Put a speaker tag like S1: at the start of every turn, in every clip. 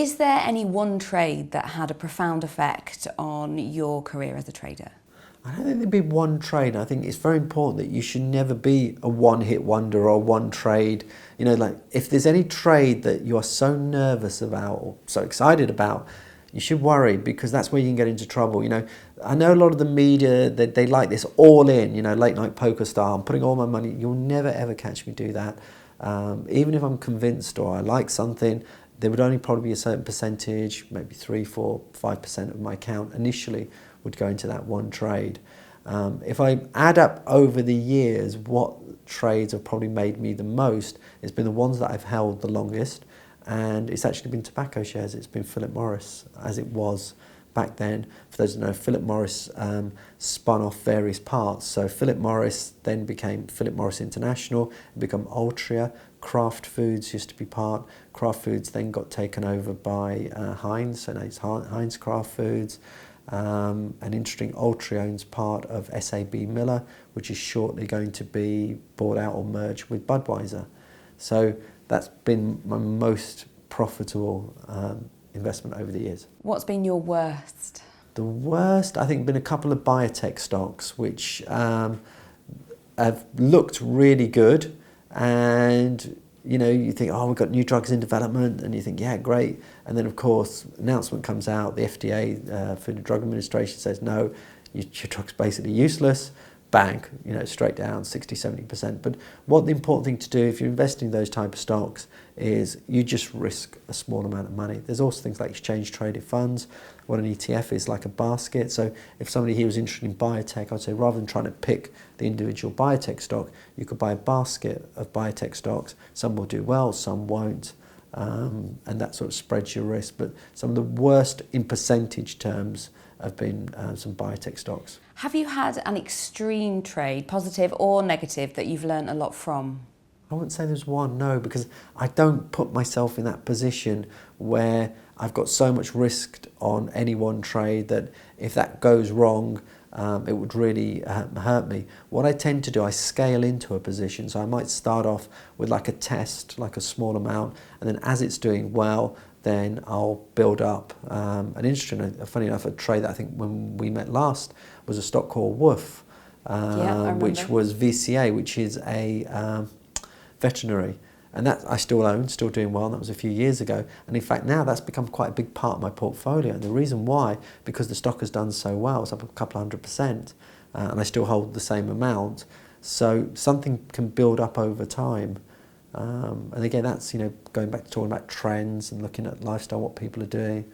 S1: Is there any one trade that had a profound effect on your career as a trader?
S2: I don't think there'd be one trade. I think it's very important that you should never be a one-hit wonder or one trade. You know, like if there's any trade that you are so nervous about or so excited about, you should worry, because that's where you can get into trouble. You know, I know a lot of the media, they like this all in, you know, late night poker style. I'm putting all my money. You'll never ever catch me do that. Even if I'm convinced or I like something, there would only probably be a certain percentage, maybe 3, 4, 5% of my account initially would go into that one trade. If I add up over the years what trades have probably made me the most, it's been the ones that I've held the longest, and it's actually been tobacco shares. It's been Philip Morris, as it was back then. For those who know, Philip Morris spun off various parts. So Philip Morris then became Philip Morris International, it became Altria. Kraft Foods used to be part. Kraft Foods then got taken over by Heinz, so now it's Heinz Kraft Foods. An interesting, Altria owns part of SAB Miller, which is shortly going to be bought out or merged with Budweiser. So that's been my most profitable investment over the years.
S1: What's been your worst?
S2: The worst, I think, been a couple of biotech stocks which have looked really good, and you know, you think, oh, we've got new drugs in development, and you think, yeah, great. And then, of course, announcement comes out, the FDA, Food and Drug Administration, says, no, your drug's basically useless. Bang, you know, straight down 60, 70%. But what the important thing to do if you're investing in those type of stocks is you just risk a small amount of money. There's also things like exchange traded funds. What an ETF is like a basket. So if somebody here was interested in biotech, I'd say rather than trying to pick the individual biotech stock, you could buy a basket of biotech stocks. Some will do well, some won't. And that sort of spreads your risk. But some of the worst in percentage terms have been some biotech stocks.
S1: Have you had an extreme trade, positive or negative, that you've learned a lot from?
S2: I wouldn't say there's one, no, because I don't put myself in that position where I've got so much risk on any one trade that if that goes wrong, it would really hurt me. What I tend to do, I scale into a position. So I might start off with like a test, like a small amount, and then as it's doing well, then I'll build up. An interesting, funny enough, a trade that I think when we met last was a stock called Woof, which was VCA, which is a veterinary. And that I still own, still doing well, and that was a few years ago. And in fact, now that's become quite a big part of my portfolio. And the reason why, because the stock has done so well, it's up a couple 100%, and I still hold the same amount. So something can build up over time. And again, that's, you know, going back to talking about trends and looking at lifestyle, what people are doing.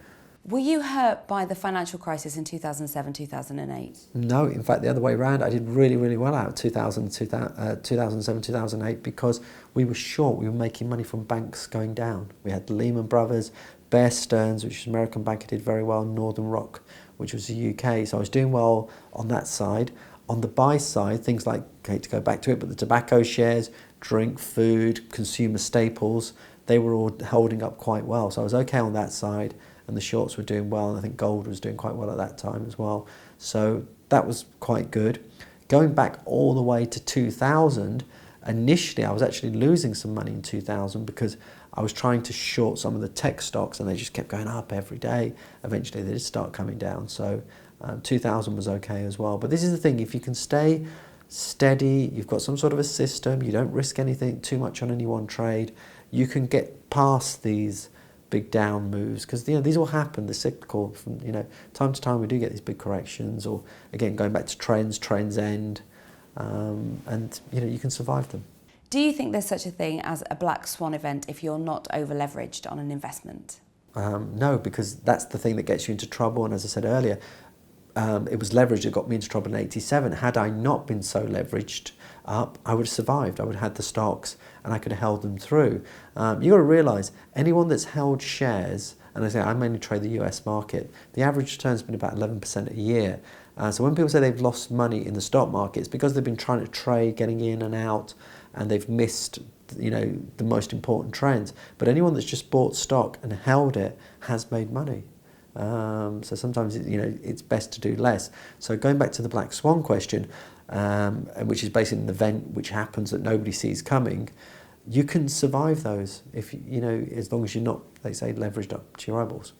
S1: Were you hurt by the financial crisis in 2007, 2008?
S2: No, in fact, the other way around. I did really, really well out of 2007, 2008 because we were short. We were making money from banks going down. We had the Lehman Brothers, Bear Stearns, which was an American bank, who did very well, Northern Rock, which was the UK. So I was doing well on that side. On the buy side, things like, I hate to go back to it, but the tobacco shares, drink, food, consumer staples, they were all holding up quite well. So I was okay on that side, and the shorts were doing well, and I think gold was doing quite well at that time as well. So that was quite good. Going back all the way to 2000, initially I was actually losing some money in 2000 because I was trying to short some of the tech stocks and they just kept going up every day. Eventually they did start coming down. So 2000 was okay as well. But this is the thing, if you can stay steady, you've got some sort of a system, you don't risk anything too much on any one trade, you can get past these big down moves, because, you know, these will happen, the cyclical, from, you know, time to time we do get these big corrections, or again going back to trends end, and you know, you can survive them.
S1: Do you think there's such a thing as a black swan event if you're not over leveraged on an investment?
S2: No, because that's the thing that gets you into trouble, and as I said earlier, it was leverage that got me into trouble in 87. Had I not been so leveraged up, I would have survived. I would have had the stocks and I could have held them through. You've got to realise, anyone that's held shares, and I say I mainly trade the US market, the average return's been about 11% a year. So when people say they've lost money in the stock market, it's because they've been trying to trade, getting in and out, and they've missed, you know, the most important trends. But anyone that's just bought stock and held it has made money. So sometimes, you know, it's best to do less. So going back to the Black Swan question, which is basically an event which happens that nobody sees coming, you can survive those if you know, as long as you're not, they say, leveraged up to your eyeballs.